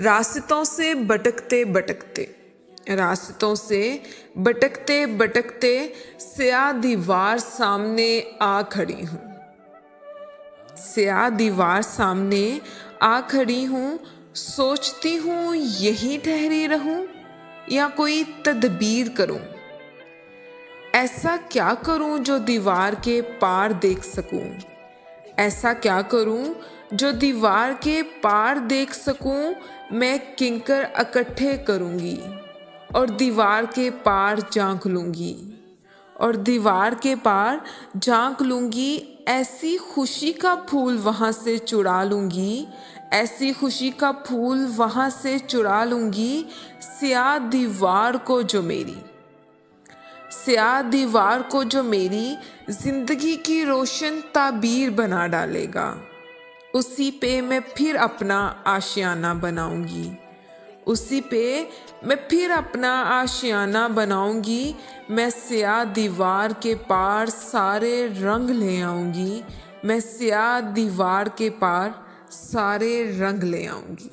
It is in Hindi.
रास्तों से भटकते भटकते, रास्तों से भटकते भटकते स्याह दीवार सामने आ खड़ी हूँ। स्याह दीवार सामने आ खड़ी हूँ। सोचती हूँ यहीं ठहरी रहूँ या कोई तदबीर करूँ। ऐसा क्या करूँ जो दीवार के पार देख सकूँ। ऐसा क्या करूँ जो दीवार के पार देख सकूँ। मैं किंकर इकट्ठे करूँगी और दीवार के पार झांक लूँगी, और दीवार के पार झांक लूँगी। ऐसी खुशी का फूल वहाँ से चुरा लूँगी, ऐसी खुशी का फूल वहाँ से चुरा लूँगी। स्याह दीवार को जो मेरी, स्याह दीवार को जो मेरी जिंदगी की रोशन ताबीर बना डालेगा, उसी पे मैं फिर अपना आशियाना बनाऊंगी। उसी पे मैं फिर अपना आशियाना बनाऊंगी। मैं स्याह दीवार के पार सारे रंग ले आऊंगी। मैं स्याह दीवार के पार सारे रंग ले आऊंगी।